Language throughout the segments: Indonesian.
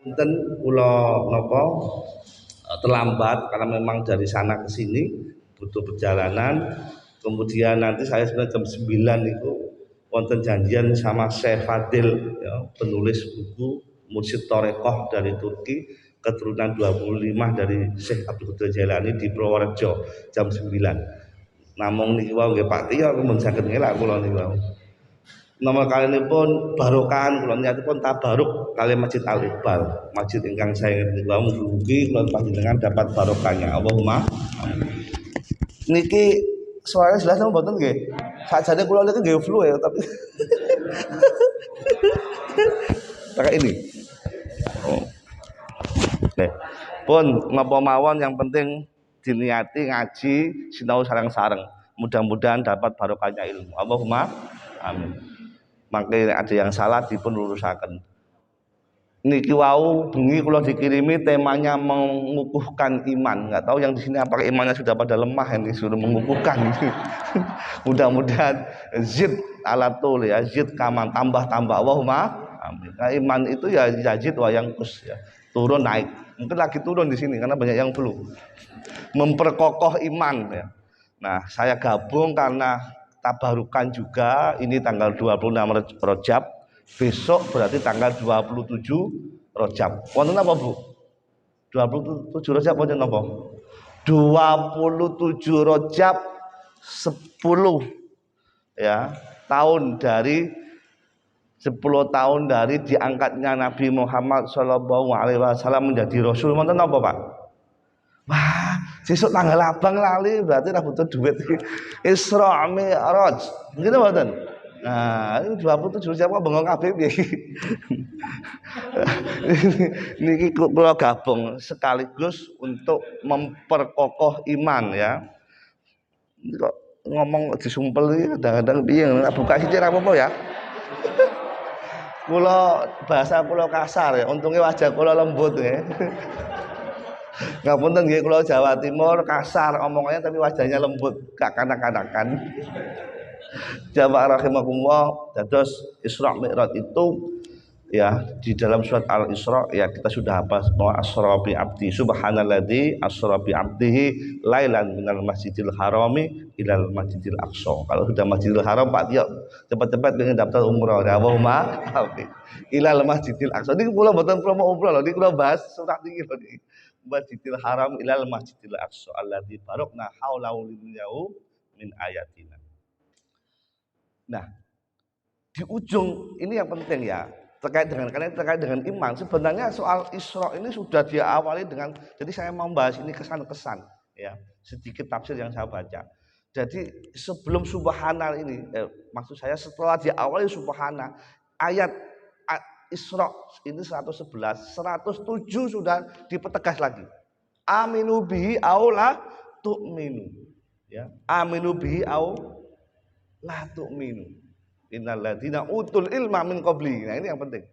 Punten kula napa terlambat karena memang dari sana ke sini butuh perjalanan. Kemudian nanti saya sebenarnya jam 9 itu wonten janjian sama Syekh Fadil ya, penulis buku Mursyid Thorekoh dari Turki, keturunan 25 dari Syekh Abdul Qadir Jailani di Purworejo jam 9. Namung niki wau nggih Pak Tio mun saged ngelak kula niku wau. Nama kalinipun barokan kula niatipun tabaruk kali Masjid Al Iqbal, masjid ingkang saya niku mugi kula panjenengan dapat barokahnya. Allahumma niki suaranya jelas napa mboten nggih? Sakjane kula niku nggih flu ya tapi pakai ini. Oh. Oke. Pun napa mawon yang penting diniati ngaji sinau sareng-sareng. Mudah-mudahan dapat barokahnya ilmu. Allahumma amin. Mangke ada yang salah dipun lurusaken. Niki wau bengi kula dikirimi temanya mengukuhkan iman. Enggak tahu yang di sini apakah imannya sudah pada lemah ini sudah mengukuhkan. Mudah-mudahan zid ala tul ya, zid kaman tambah-tambah. Allahumma amin. Nah, iman itu ya yazid wa yanqus ya. Turun naik. Mungkin lagi turun di sini karena banyak yang flu. Memperkokoh iman ya. Nah, saya gabung karena tabarukan juga ini tanggal 26 Rajab, besok berarti tanggal 27 Rajab. Wonten apa, Bu? 27 Rajab wonten apa? 27 Rajab 10 ya, tahun dari 10 tahun dari diangkatnya Nabi Muhammad SAW menjadi Rasul. Wonten apa, Pak? Wah, sesuk tanggal abang lali berarti ora butuh duit iki. Isra Mi'raj. Begitu mboten? Nah, ini 27 siapa bengong kabeh piye iki. Niki kula gabung sekaligus untuk memperkokoh iman ya. Kok ngomong disumpel iki kadang-kadang piye buka sithik ora apa-apa ya. Kula bahasa kula kasar ya, untungnya wajah kula lembut ya. Ngapunten nggih kula Jawa Timur kasar omongannya tapi wajahnya lembut, gak kanak-kanakan. Jamaah rahimakumullah, dados Isra Mi'raj itu ya di dalam surat Al-Isra ya kita sudah hafal semua asra bi abdi subhanalladzi asra bi abdihi lailan minal masjidil harami ilal masjidil aqsa. Kalau sudah Masjidil Haram Pak Tio cepat-cepat pengen daftar umroh ya Allahumma amin. Ilal masjidil aqsa. Niki kula mboten promo umroh lho, niki kula bahas surat iki lho niki. Masjidil Haram ilal masjidil aqsa alladzi barokna haulahu linyahu min ayatina. Nah, di ujung ini yang penting ya terkait dengan iman. Sebenarnya soal Isra ini sudah diawali dengan, jadi saya mau bahas ini kesan-kesan ya, sedikit tafsir yang saya baca. Jadi sebelum subhana ini maksud saya setelah diawali subhana, ayat Isra ini 111, 107 sudah dipertegas lagi. Aminu bihi aula tu'minu ya. Aminu bihi au la tu'minu. Innalladzina utul ilma min qabli. Nah, ini yang penting.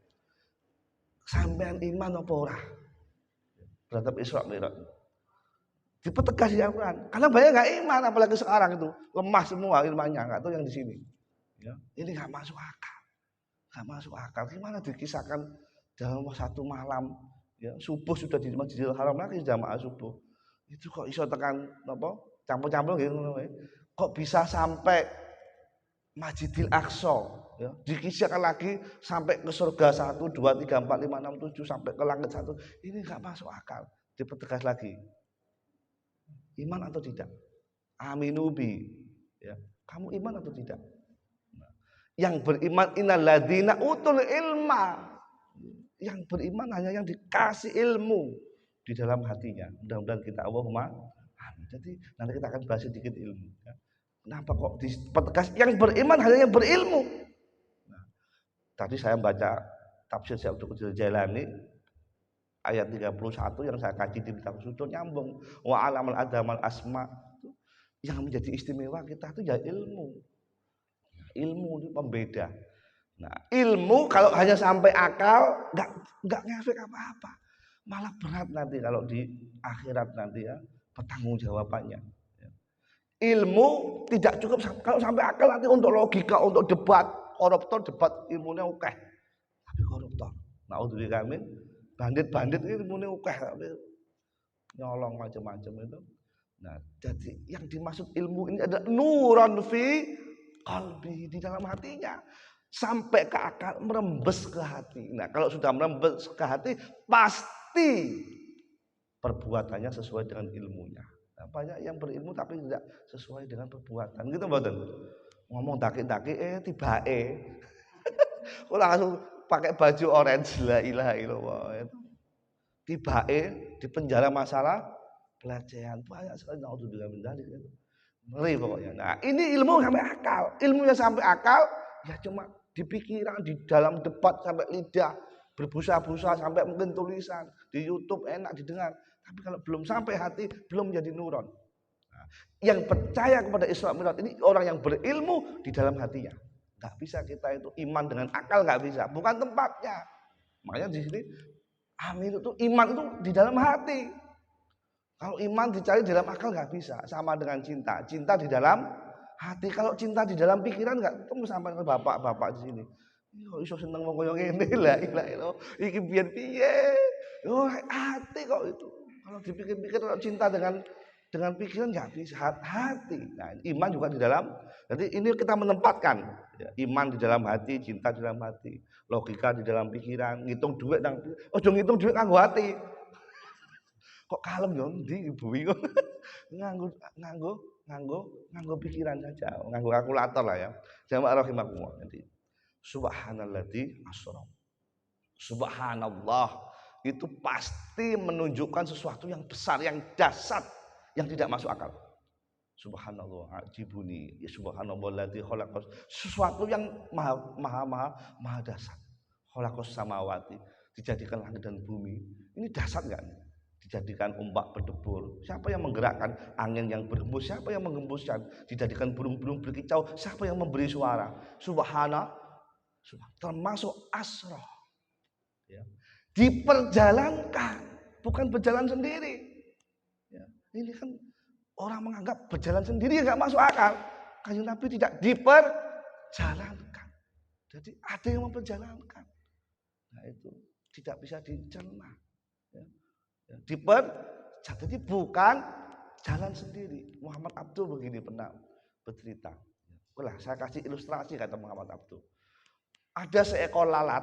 Sampean iman apa ora? Terhadap Isra Mi'raj. Dipertegas di Al-Qur'an. Karena banyak enggak iman apalagi sekarang itu. Lemah semua ilmunya, enggak tahu yang di sini. Ya, ini enggak masuk akal. Enggak masuk akal. Gimana dikisahkan dalam satu malam ya, subuh sudah di Masjidil Haram lagi jamaah subuh. Itu kok iso tekan apa? Campur-campur gitu. Kok bisa sampai Masjidil Aqsa ya, dikisahkan lagi sampai ke surga 1, 2, 3, 4, 5, 6, 7 sampai ke langit 1. Ini enggak masuk akal. Dipertegas lagi. Iman atau tidak? Aminu bi ya. Kamu iman atau tidak? Nah, yang beriman innalladzina utul ilma. Yang beriman hanya yang dikasih ilmu di dalam hatinya. Mudah-mudahan kita Allahumma amin. Jadi nanti kita akan bahas sedikit ilmu ya. Kenapa kok dipertegas yang beriman hanya yang berilmu? Nah, tadi saya baca tafsir Syekh Abdul Qadir Jailani ayat 31 yang saya kaji di kitab Sudut nyambung wa alamal adamal asma. Yang menjadi istimewa kita itu ya ilmu. Ilmu itu pembeda. Nah, ilmu kalau hanya sampai akal enggak ngefek apa-apa. Malah berat nanti kalau di akhirat nanti ya pertanggungjawabannya. Ilmu tidak cukup kalau sampai akal nanti untuk logika, untuk debat, koruptor debat ilmunya oke. Tapi koruptor. Naudzubillah min Bandit-bandit ini muni akeh nyolong macam-macam itu. Nah, jadi yang dimaksud ilmu ini ada nuron fi qalbi, di dalam hatinya sampai ke akal, merembes ke hati. Nah, kalau sudah merembes ke hati pasti perbuatannya sesuai dengan ilmunya. Nah, banyak yang berilmu tapi tidak sesuai dengan perbuatan. Gitu mboten. Ngomong daki-daki tibae. Kok langsung pakai baju orange, la ilaha illallah. Tibae di penjara masalah pelecehan, banyak sekali naudzubillah min dzalik itu. Ngeri pokoknya. Nah, ini ilmu sampai akal. Ilmunya sampai akal ya cuma di pikiran, di dalam debat sampai lidah berbusa-busa sampai mungkin tulisan di YouTube enak didengar. Tapi kalau belum sampai hati belum menjadi nuron. Nah, yang percaya kepada Isra Mi'raj ini orang yang berilmu di dalam hatinya. Enggak bisa kita itu iman dengan akal, enggak bisa. Bukan tempatnya. Makanya di sini amin itu iman itu di dalam hati. Kalau iman dicari dalam akal nggak bisa, sama dengan cinta. Cinta di dalam hati. Kalau cinta di dalam pikiran nggak ketemu sampai ke bapak-bapak di sini. Kok iso seneng wong koyo ngene lah, iki piye-piye. Oh, hati kok itu. Kalau dipikir-pikir kalau cinta dengan pikiran nggak bisa, hati. Nah, iman juga di dalam. Jadi ini kita menempatkan ya, iman di dalam hati, cinta di dalam hati, logika di dalam pikiran, ngitung duit nang ojo ngitung duit kanggo hati. Kok kalem yo ndi ibu iki nganggo pikiran saja, nganggo kalkulator lah ya. Jamaah rahimakumullah. Nanti subhanalladzi asra. Subhanallah itu pasti menunjukkan sesuatu yang besar, yang dahsyat, yang tidak masuk akal. Subhanallah ajibuni, ya subhanalladzi khalaqas, sesuatu yang maha dahsyat. Khalaqas samawati, dijadikan langit dan bumi. Ini dahsyat enggak nih? Dijadikan ombak berdebur, siapa yang menggerakkan angin yang berhembus, siapa yang menghembuskan, dijadikan burung-burung berkicau, siapa yang memberi suara. Subhana, termasuk asroh ya. Diperjalankan, bukan berjalan sendiri ya. Ini kan orang menganggap berjalan sendiri nggak masuk akal. Kanjeng Nabi tidak diperjalankan, jadi ada yang memperjalankan. Nah itu tidak bisa dicerna ya. Jadi bukan jalan sendiri. Muhammad Abdul begini pernah bercerita. Olah, saya kasih ilustrasi kata Muhammad Abdul. Ada seekor lalat,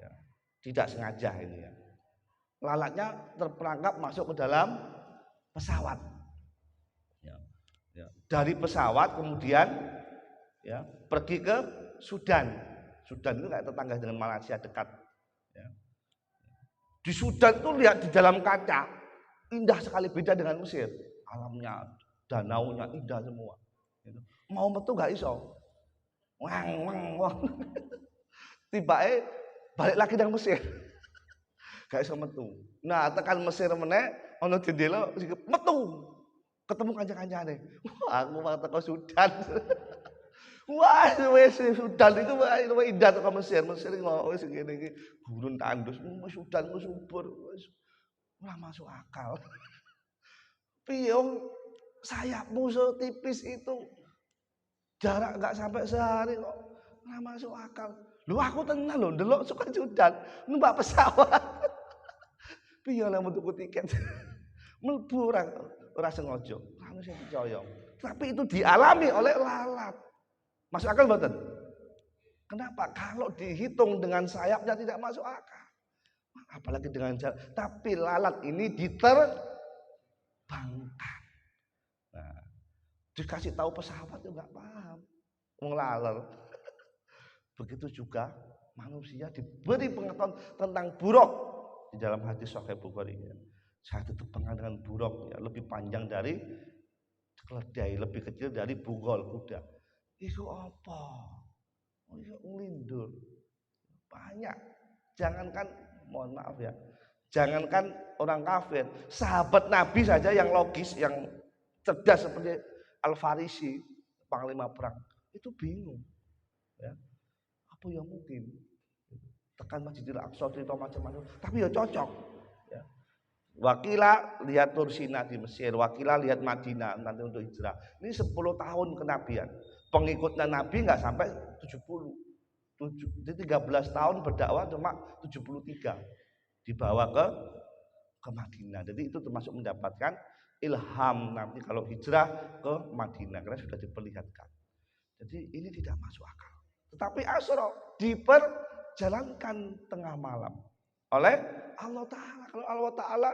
ya, tidak sengaja ini ya. Lalatnya terperangkap masuk ke dalam pesawat. Ya, ya. Dari pesawat kemudian ya, pergi ke Sudan. Sudan itu kayak tetangga dengan Malaysia dekat. Ya. Di Sudan itu lihat di dalam kaca, indah sekali, beda dengan Mesir. Alamnya, danaunya indah semua. Mau metu gak iso. Wang. Tiba-tiba balik lagi dengan Mesir. Gak iso metu. Nah, tekan Mesir meneh, ono jendela metu. Ketemu kanca-kancane. Wah, aku mau teko Sudan. Wah, wis Sudan itu luwih indah kok Mesir. Mesir wis ngene iki gurun tandus, Sudan ku subur wis ora masuk akal. Piye sayapmu setipis itu jarak enggak sampai sehari kok ora masuk akal. Lho aku tenan lho ndelok suka Sudan, numpak pesawat. Piye lah tuku tiket. Mlebu ora sengaja, ora mesti percaya. Tapi itu dialami oleh lalat. Masuk akal mboten? Kenapa? Kalau dihitung dengan sayapnya tidak masuk akal. Apalagi dengan jalan. Tapi lalat ini diterbangkan. Nah, dikasih tahu pesawat itu enggak paham. Wong lalat. Begitu juga manusia diberi pengetahuan tentang buruk di dalam hadis Sahih Bukhari. Saya terpengaruh dengan buruk ya, lebih panjang dari keledai, lebih kecil dari bugol kuda. Itu apa? Oh, itu ngelindur. Banyak. Jangankan, mohon maaf ya, jangankan orang kafir, sahabat Nabi saja yang logis, yang cerdas seperti Al-Farisi, panglima perang, itu bingung. Ya. Apa yang mungkin? Tekan Masjidil Aqsa, cerita macam-macam, tapi ya cocok. Ya. Wakila lihat Tursina di Mesir, wakila lihat Madinah nanti untuk hijrah. Ini 10 tahun kenabian. Pengikutnya Nabi nggak sampai 70. Jadi 13 tahun berdakwah cuma 73. dibawa ke Madinah. Jadi itu termasuk mendapatkan ilham nanti kalau hijrah ke Madinah karena sudah diperlihatkan. Jadi ini tidak masuk akal. Tetapi Asra diperjalankan tengah malam oleh Allah Ta'ala. Kalau Allah Ta'ala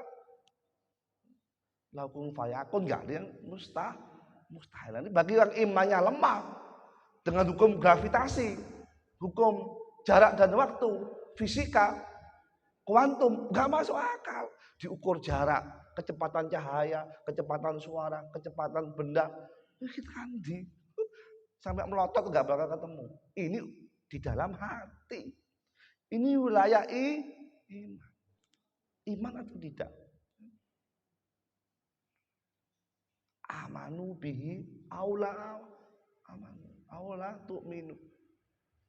lakum fayakun, enggak ada yang mustahil. Ini bagi yang imannya lemah dengan hukum gravitasi, hukum jarak dan waktu, fisika, kuantum, enggak masuk akal. Diukur jarak, kecepatan cahaya, kecepatan suara, kecepatan benda, kita kan sampai melotot enggak bakal ketemu. Ini di dalam hati. Ini wilayah iman. Iman atau tidak? Amanu bihi aula amanu aula tu'minu.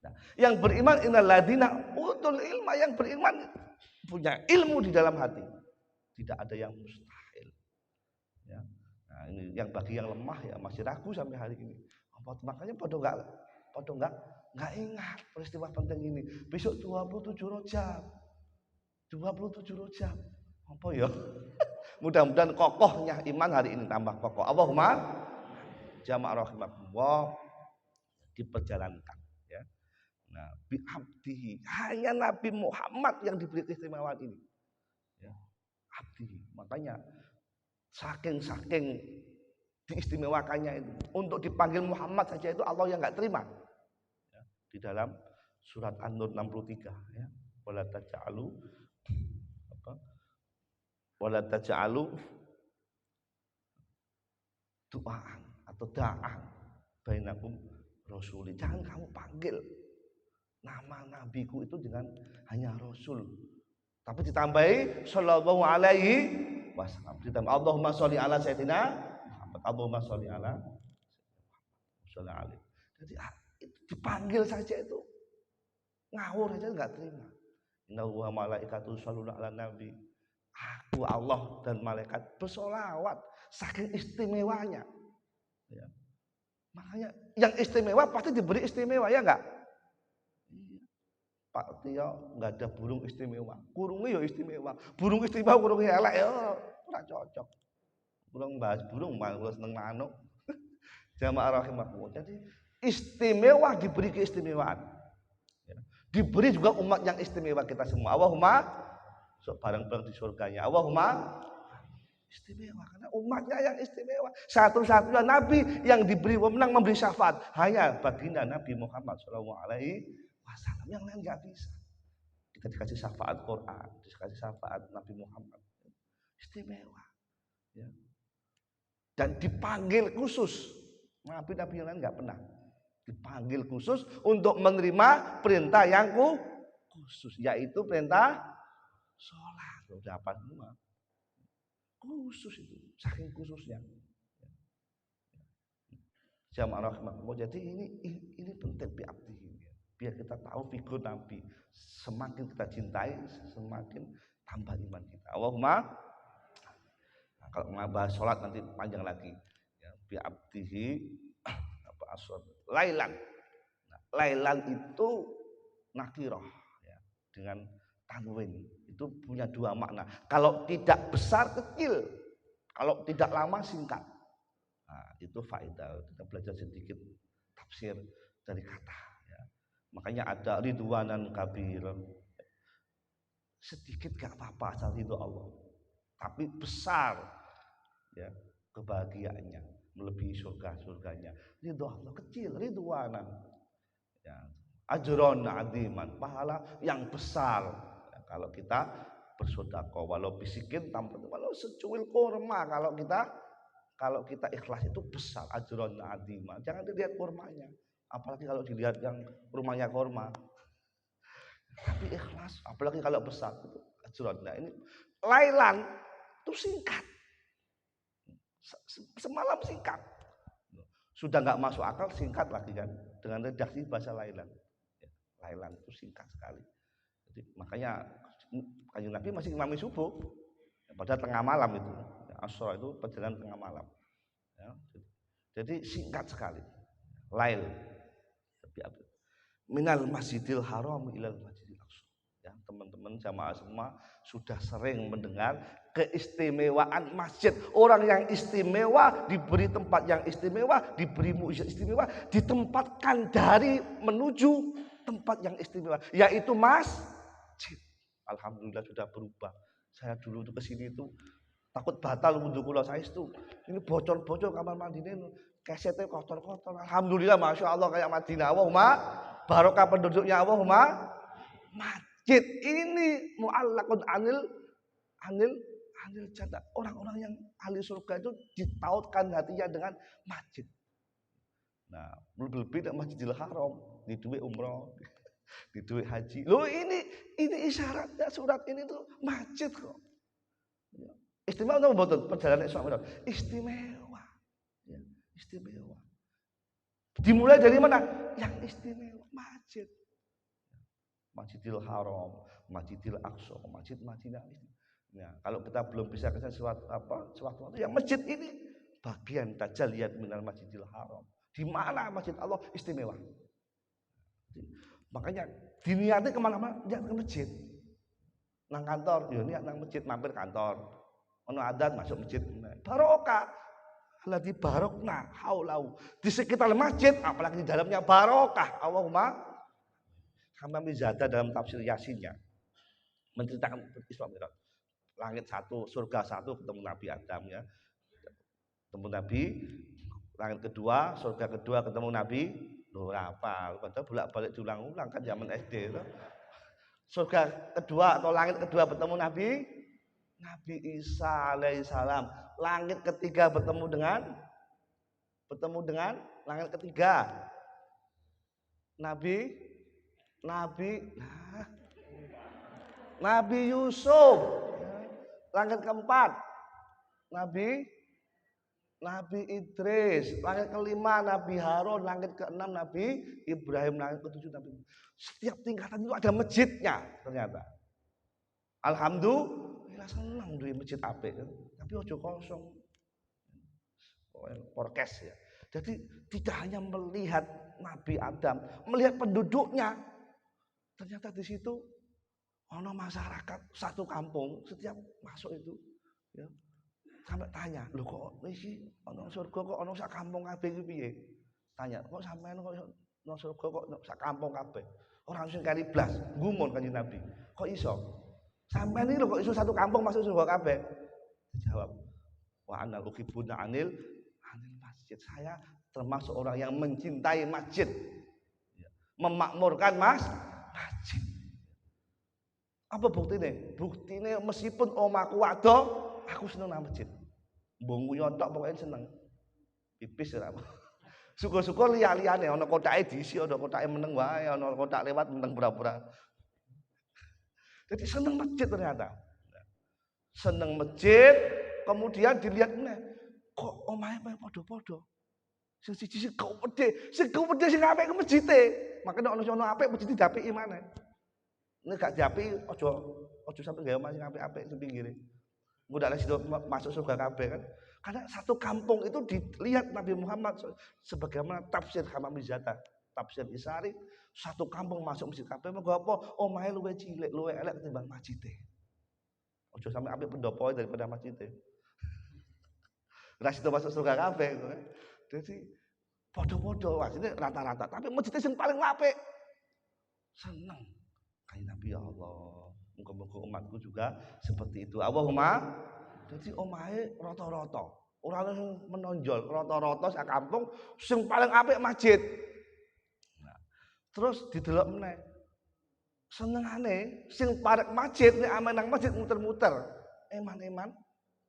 Nah, yang beriman innal ladina utul ilma, yang beriman punya ilmu di dalam hati. Tidak ada yang mustahil. Ya. Nah, ini yang bagi yang lemah ya masih ragu sampai hari ini. Makanya pada enggak ingat peristiwa penting ini. Besok 27 Rajab. 27 Rajab. Apa ya? Mudah-mudahan kokohnya iman hari ini tambah kokoh. Allahumma jamaah rahimakumullah diperjalankan ya. Nah, bi abdihi, hanya Nabi Muhammad yang diberi keistimewaan ini. Ya. Abdihi. Makanya saking diistimewakannya itu untuk dipanggil Muhammad saja itu Allah yang enggak terima. Ya. Di dalam surat An-Nur 63 ya. Wala taj'alu wala taj'alu du'aan atau da'an bainakum rasuli. Jangan kamu panggil nama nabiku itu dengan hanya rasul, tapi ditambahi sallallahu alaihi wasallam. Ditambah Allahumma sholli ala sayyidina Muhammad. Allahumma sholli ala sayyidina Muhammad. Jadi itu dipanggil saja itu ngawur saja enggak terima. Inna wa malaikatu shalluna ala nabi. Aku Allah dan malaikat bersolawat, saking istimewanya. Ya. Makanya yang istimewa pasti diberi istimewa, ya enggak? Iya. Pak Tio enggak ada burung istimewa. Burungnya ya istimewa. Burung istimewa, burungnya elek ya ora cocok. Burung bahas burung malah seneng manuk. Jamaah rahimakumullah. Jadi istimewa diberi keistimewaan. Ya. Diberi juga umat yang istimewa kita semua. Allahumma bareng-bareng di surganya. Allahumma istimewa karena umatnya yang istimewa. Satu-satunya nabi yang diberi wewenang memberi syafaat hanya baginda Nabi Muhammad sallallahu alaihi wasallam. Yang lain enggak bisa. Kita dikasih syafaat Quran, dikasih syafaat Nabi Muhammad. Istimewa. Ya. Dan dipanggil khusus. Nabi-nabi yang lain enggak pernah. Dipanggil khusus untuk menerima perintah yang khusus, yaitu perintah sholat. Udah apa semua? Khusus itu, saking khususnya. Jamaah rahimakumullah. Jadi ini penting biar kita tahu figur Nabi. Semakin kita cintai, semakin tambah iman kita. Allahumma. Nah, kalau bahas sholat nanti panjang lagi. Ya, bi abdihi apa asad lailan. Nah, lailan itu nakirah ya, dengan tanwin itu punya dua makna. Kalau tidak besar kecil, kalau tidak lama singkat. Nah, itu faedah. Kita belajar sedikit tafsir dari kata. Ya. Makanya ada ridwanan kabir. Sedikit gak apa-apa asal ridho Allah. Tapi besar ya kebahagiaannya melebihi surganya. Ridho Allah kecil, ridwanan. Ya. Ajron aziman, pahala yang besar. Kalau kita bersedekah walau bisikin tanpa walau secuil kurma, kalau kita ikhlas itu besar ajron azimah. Jangan dilihat kurmanya, apalagi kalau dilihat yang kurmanya kurma. Tapi ikhlas, apalagi kalau besar itu ajron. Nah ini lailan itu singkat, semalam singkat. Sudah nggak masuk akal singkat lagi kan dengan redaksi bahasa lailan. Lailan itu singkat sekali. Jadi, makanya Kanjeng Nabi masih ngimami subuh pada tengah malam itu. Asra itu perjalanan tengah malam. Ya, jadi singkat sekali. Lail. Minal Masjidil Haram ilal Masjidil Aqsa. Ya, teman-teman jamaah semua sudah sering mendengar keistimewaan masjid. Orang yang istimewa diberi tempat yang istimewa, diberi mukjizat istimewa, ditempatkan dari menuju tempat yang istimewa, yaitu masjid. Alhamdulillah sudah berubah. Saya dulu tuh kesini itu takut batal wudhu kula saya itu. Ini bocor-bocor kamar mandi ini, kesetnya kotor-kotor. Alhamdulillah, masya Allah kayak Madinah. Allahumma barokah penduduknya, Allahumma masjid ini mu'allaqun anil jannah. Orang-orang yang ahli surga itu ditautkan hatinya dengan masjid. Nah, lebih-lebih dengan Masjidil Haram, di duit umroh, di duit haji. Loh ini isyaratnya surat ini tuh masjid kok. Istimewa atau betul perjalanan Isra Mi'raj? Istimewa. Ya, istimewa. Dimulai dari mana? Yang istimewa, masjid. Masjidil Haram, Masjidil Aqsa, Masjid Madinah ini. Nah, kalau kita belum bisa ke sesuatu yang masjid ini bagian tajalliyat minal Masjidil Haram. Di mana masjid Allah istimewa. Makanya diniati kemana-mana, jangan ke masjid. Nang kantor, ya niat nang masjid, mampir kantor. Ono adat masuk masjid. Barokah. Lagi barokna, haulau. Di sekitar masjid, apalagi di dalamnya barokah. Allahumma. Hamam Mizada dalam tafsir Yasinnya menceritakan Isra Mi'raj. Langit satu, surga satu, ketemu Nabi Adam ya. Ketemu Nabi, langit kedua, surga kedua ketemu Nabi. Loh apa? Padahal bolak-balik diulang-ulang kan zaman SD itu. Surga kedua atau langit kedua bertemu Nabi Isa alaihissalam. Langit ketiga bertemu dengan langit ketiga Nabi Yusuf. Langit keempat Nabi Idris. Langit kelima Nabi Harun. Langit keenam Nabi Ibrahim. Langit ketujuh Nabi. Setiap tingkatan itu ada masjidnya ternyata. Alhamdulillah senang duwe masjid apik. Tapi ojo kosong. Porkes ya. Jadi tidak hanya melihat Nabi Adam, melihat penduduknya. Ternyata di situ ono masyarakat satu kampung, setiap masuk itu ya, sampai tanya, "Lho kok iki ono surga kok ono sak kampung kabeh iki piye?" Tanya, "Kok sampean kok ono surga kok sak kampung kabeh?" Orang sing kari blas, gumun Kanjeng Nabi. "Kok iso? Sampean iki lho kok iso satu kampung masuk surga kabeh?" Dijawab, "Wa ana uhibbuna anil masjid." Saya termasuk orang yang mencintai masjid, memakmurkan masjid. Apa buktinya? Buktinya meskipun omaku wado, aku seneng nang masjid. Mbong nyotok pokoknya seneng. Pipis ora. Syukur-syukur liya-liyane ana kotake diisi, ana kotake meneng wae, ana kotak lewat meneng pura-pura. Jadi seneng masjid ternyata. Seneng masjid, kemudian dilihat meneh. Kok omahe padha-padha. Sing siji sing gede, sing apik ke masjide. Makane ono apik masjid dapiki maneh. Nek gak diapiki aja sampe gawe omah sing apik-apik sing pinggire. Mudah situ masuk surga kabeh kan. Karena satu kampung itu dilihat Nabi Muhammad sebagaimana tafsir Hamam Mizata, tafsir Isari, satu kampung masuk masjid kabeh mergo apa? Omahe luwih cilik, luwih elek ketimbang masjide. Aja sampe apik pendopo daripada masjide. Ras itu masuk surga kabeh gitu kan. Jadi padha-padha asline rata-rata, tapi masjid sing paling apik. Seneng. Kayak Nabi ya Allah. Muga-muga umatku juga seperti itu. Allahumma. Jadi omahe rata-rata. Ora sing menonjol, rata-rata sak kampung sing paling apik masjid. Nah, terus didelok meneh. Senengane sing parek masjid nek ame nang masjid muter-muter. Eman-eman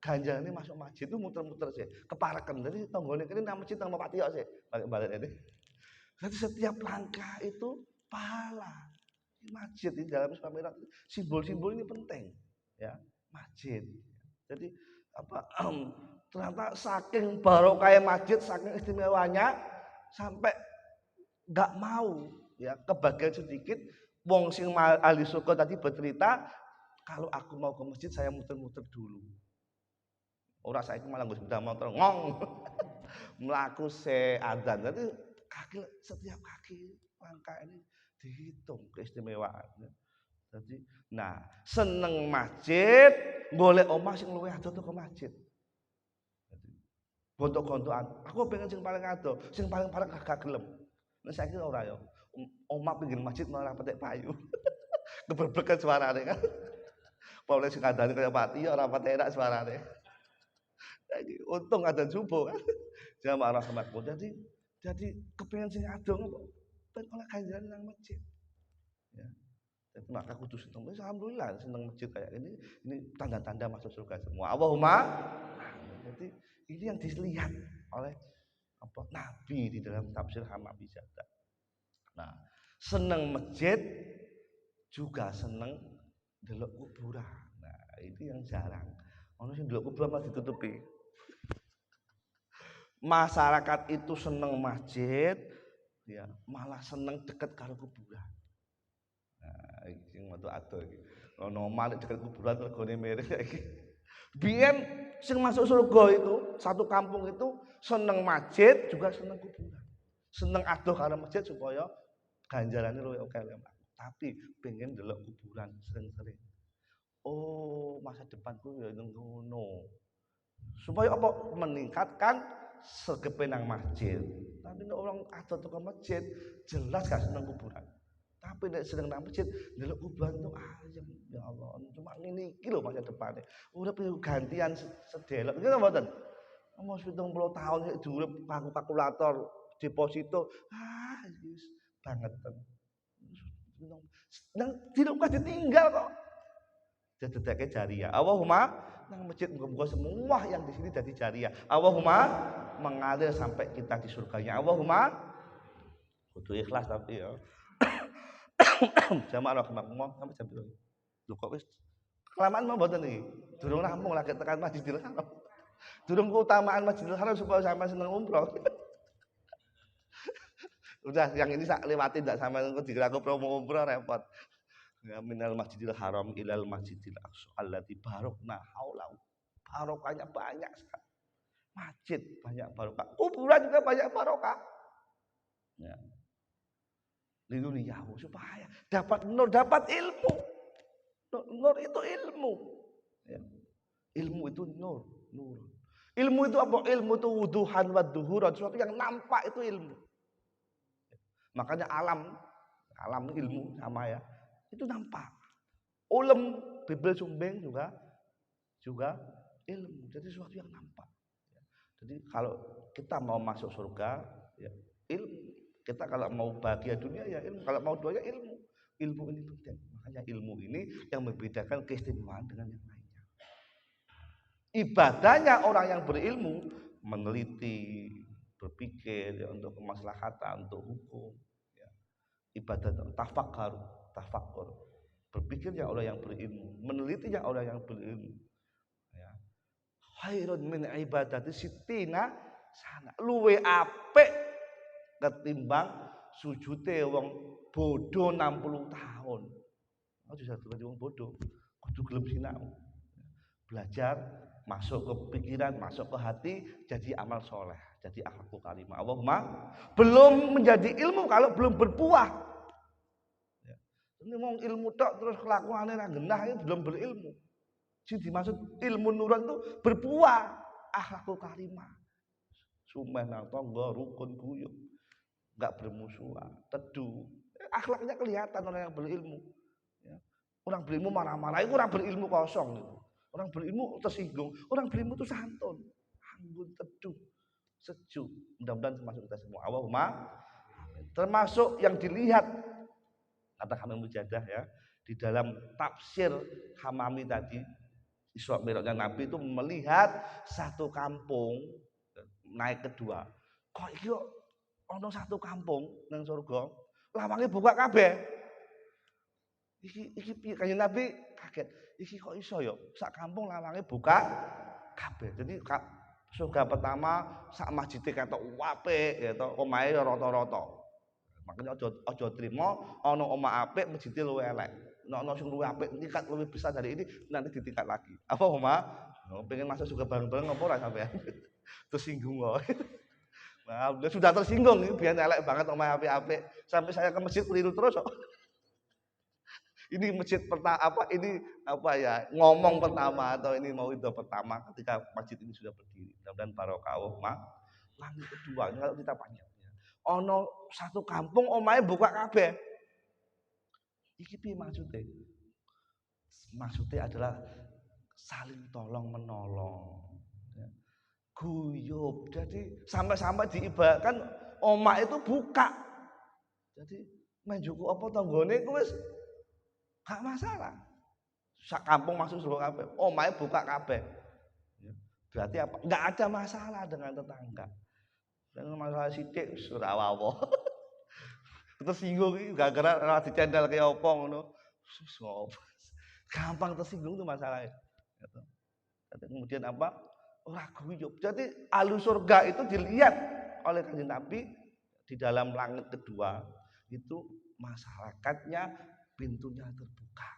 ganjarane masuk masjid itu muter-muter sih, kepareken. Jadi tanggane kene nang masjid nang Patiok sih, balik-balik ini. Jadi setiap langkah itu pahala. Masjid di dalam Isra Mi'raj, simbol-simbol ini penting, ya, masjid. Jadi apa? Ternyata saking barokah masjid, saking istimewanya sampai nggak mau, ya, kebagian sedikit. Wong sing ahli surga tadi bercerita, kalau aku mau ke masjid saya muter-muter dulu. Ora saiki malah nggo sepeda motor ngong. Mlaku se adzan. Jadi setiap kaki langkah ini dihitung keistimewaan. Jadi, nah, seneng masjid, golek omah sing luwih adoh ke masjid. Gontok-gontokan. Aku pengen sing paling adoh, sing paling gak gelem. Nek saiki ora ya. Omah pinggir masjid malah petik payu. Keberblekan suarane kan. Boleh sing kandhane kaya pati ya ora pati enak suarane. Untung ada subuh kan. Jamaah rahmatku. Jadi kepengen sing adoh kok ben oleh ganjaran nang masjid. Ya. Jadi maka kudu seneng. Alhamdulillah seneng masjid kayak ini tanda-tanda masuk surga semua. Allahumma. Jadi ini yang dilihat oleh Nabi di dalam tafsir Hamabi Zada. Nah, seneng masjid juga seneng delok kuburan. Nah, itu yang jarang. Ono sing delok kuburan malah ditutupi. Masyarakat itu seneng masjid, ya malah seneng deket karo kuburan. Nah, iki metu ado iki. Ono malik deket kuburan regane mirip iki. Biyen sing masuk surga itu satu kampung itu seneng masjid juga seneng kuburan. Seneng adoh karo masjid supaya ganjarane luwih oke. Tapi pengen delok kuburan sering-sering. Oh, masa depanku ya ngono. Supaya apa? Meningkatkan segepe nang masjid. Tapi nek orang adoh ke masjid jelas gak seneng kuburan. Tapi nek seneng nang masjid delok kuburan tuh ayem ya Allah. Cuma ngene iki lho masa depane. Urip gantian sedelok. Nggih mboten? Umur 70 tahun diurip kanggo kalkulator deposito. Wis bangetan. Nang dirumah ditinggal kok. Dedeke jariah. Allahumma nang masjid muga-muga semua yang di sini jadi jariah. Allahumma mengalir sampai kita di surganya. Allahumma kudu ikhlas tapi ya. Jamaah rahimakumullah sampai jam 7. Lho kok wis kelamaan mau mboten iki. Durung rampung lagi tekan Masjidil Haram. Durung keutamaan Masjidil Haram supaya sampai seneng umroh. Udah yang ini sak lewati ndak sampai dikira aku promo umroh repot. Ya minal Masjidil Haram ilal Masjidil Aqsa allati barokna haulahu. Barokahnya banyak sekali. Masjid banyak barokah. Kuburan juga banyak barokah. Ya. Lindungiyahu supaya dapat nur, dapat ilmu. Nur itu ilmu. Ya. Ilmu itu nur. Ilmu itu apa? Ilmu itu wuduhan wa duhuran, sesuatu yang nampak itu ilmu. Makanya alam ilmu sama ya. Itu nampak. Ulem bibel sumbing juga ilmu. Jadi sesuatu yang nampak. Jadi kalau kita mau masuk surga, ya ilmu. Kita kalau mau bahagia dunia ya ilmu. Kalau mau doa ya ilmu. Ilmu ini penting. Makanya ilmu ini yang membedakan keistimewaan dengan yang lainnya. Ibadahnya orang yang berilmu meneliti, berpikir ya, untuk kemaslahatan, untuk hukum. Ya. Ibadah tafakur, berpikirnya orang yang berilmu, menelitinya orang yang berilmu. Ya. Khairun min ibadati sittina sana. Luwe apik ketimbang sujute wong bodoh 60 tahun. Aja satu wong bodoh, kudu gelem sinau. Belajar, masuk ke pikiran, masuk ke hati, jadi amal soleh, jadi akhlakul karimah. Allahumma belum menjadi ilmu kalau belum berbuah. Ini mau ilmu tok terus kelakuannya ra genah itu belum berilmu. Sing dimaksud ilmu nuran itu berbuah, akhlakul karimah. Sumeh nang tangga, rukun guyub, enggak bermusuhan, teduh. Akhlaknya kelihatan orang yang berilmu. Ya. Orang berilmu marah-marah itu orang berilmu kosong gitu. Orang berilmu tersinggung, orang berilmu itu santun, anggun, teduh, sejuk. Mudah-mudahan termasuk kita semua. Allahumma. Termasuk yang dilihat kata kami mujadah ya di dalam tafsir Hamami tadi Isra Mi'rajnya Nabi itu melihat satu kampung naik kedua. Kok iki ono satu kampung nang surga, lawange buka kabeh. Iki piye kanjeng Nabi kaget. Iki kok iso ya sak kampung lawange buka kabeh. Jadi surga pertama sak masjid ketok apik ya to, omahe rata-rata. Makanya aja trimo ana omah apik masjid luwih elek. Nek ana sing luwih apik tingkat luwih besar dari ini nanti ditingkat lagi. Apa omah? Pengen masuk surga bareng-bareng apa ora sampean? Tersinggung kok. Nah, sudah tersinggung ini biar elek banget omah apik-apik. Sampai saya ke masjid keliru terus kok. Ini masjid pertama apa ini apa ya ngomong pertama atau ini mau itu pertama ketika masjid ini sudah berdiri. Dan barokah mak. Langit kedua kalau kita panjangnya. Ono satu kampung omahe buka kabeh. Iki piye maksudnya? Maksudnya adalah saling tolong menolong. Ya. Guyub. Jadi sampai-sampai diibaratkan omah itu buka. Jadi menjuku apa tanggone ku wis gak masalah. Sak kampung masuk seluruh kabeh. Omahe buka kabeh. Ya. Berarti apa? Enggak ada masalah dengan tetangga. Dan masalah sithik ora apa-apa. Tersinggung iki gara-gara ora dicendel kaya apa ngono. Gampang tersinggung itu masalahnya. Gitu. Kemudian apa? Ora guyub. Jadi ahli surga itu dilihat oleh Kanjeng Nabi di dalam langit kedua itu masyarakatnya pintunya terbuka.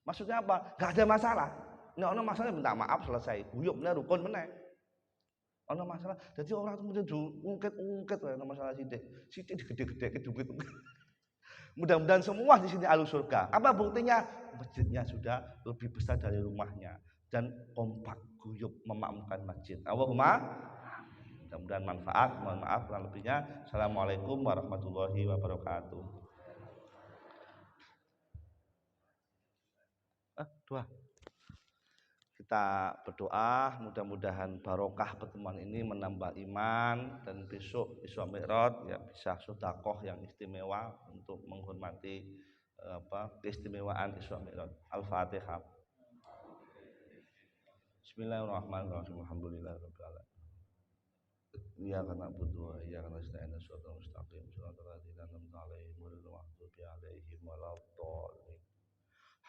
Maksudnya apa? Gak ada masalah. Nek ono masalah minta maaf selesai. Guyubnya rukun meneh. Ono masalah. Jadi orang kemudian ungkit-ungkit ono masalah sithik. Sithik digede-gede kedungkit-ungkit. Mudah-mudahan semua di sini ahli surga. Apa buktinya? Masjidnya sudah lebih besar dari rumahnya dan kompak guyub memakmurkan masjid. Allahumma mudah-mudahan manfaat. Mohon maaf kurang lebihnya. Assalamualaikum warahmatullahi wabarakatuh. Doa. Kita berdoa mudah-mudahan barokah pertemuan ini menambah iman dan besok Isra Mi'raj ya bisa sedekah yang istimewa untuk menghormati keistimewaan Isra Mi'raj. Al-Fatihah. Bismillahirrahmanirrahim. Alhamdulillahirabbil alamin. Iyyaka na'budu wa iyyaka nasta'in. Shiratal mustaqim. Shiratal ladzina an'amta 'alaihim ghairil maghdubi 'alaihim waladdallin.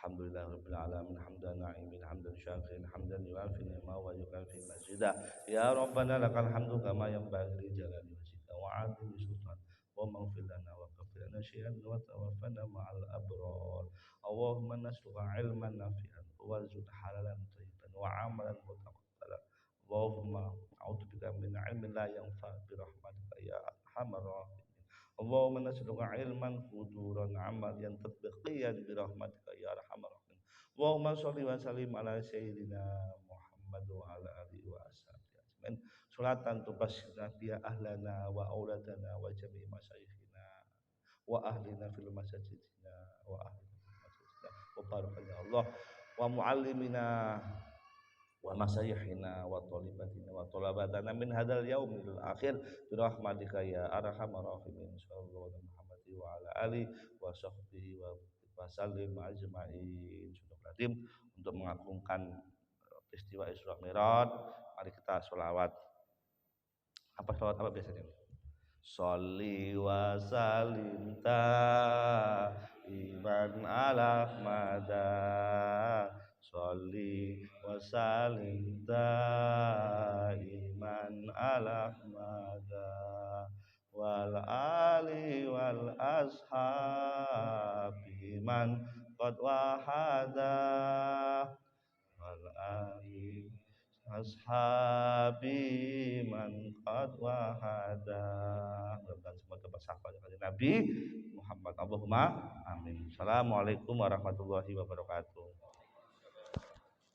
Alhamdulillah rabbil alamin hamdan na'imin hamdan syakirin hamdan yuafi ni'ma wa yukafi mazida ya rabbana lakal hamdu kama yanbaghi li jalali wajhika wa 'azimi sultan wa maghfir lana wa ghfir lana syai'an wa tawaffana ma'al abrar Allahumma nas'aluka 'ilman nafi'an wa rizqan halalan thayyiban wa 'amalan mutaqabbalan Allahumma a'udzu bika min 'ilmin la yanfa' bi rahmatika ya arhamar rahimin Allahumma nas'aluka ilman huduran amal yang tatbiqiyan bi rahmatika ya arhamar rahimin. Allahumma shalli wa sallim ala sayyidina Muhammad wa ala alihi wa ashabihi ajmain. Salatan tubasyirna biha ahlana wa auladana wa jami' masyayikhina wa ahlina fil masajidina wa ahlina fil masajidina wa baraka ya Allah wa muallimina wa masayyihina wa thalibatina wa thalabatana min hadzal yaumil akhir bi rahmatika ya arhamar rahimin sallallahu alaihi Muhammad wa ala ali wa sahbihi wa sallim ajmain. Untuk mengagungkan peristiwa Isra Mi'raj mari kita sholawat. Apa sholawat apa biasanya? Sholli wa sallim ta iman ala mada Sholli wa sallim daiman ala mada wal ali wal ashabi man qad wahada wal ali ashabi man qad wahada. Mudah-mudahan semua dapat syafaat dari Nabi Muhammad. Allahumma amin. Assalamualaikum warahmatullahi wabarakatuh.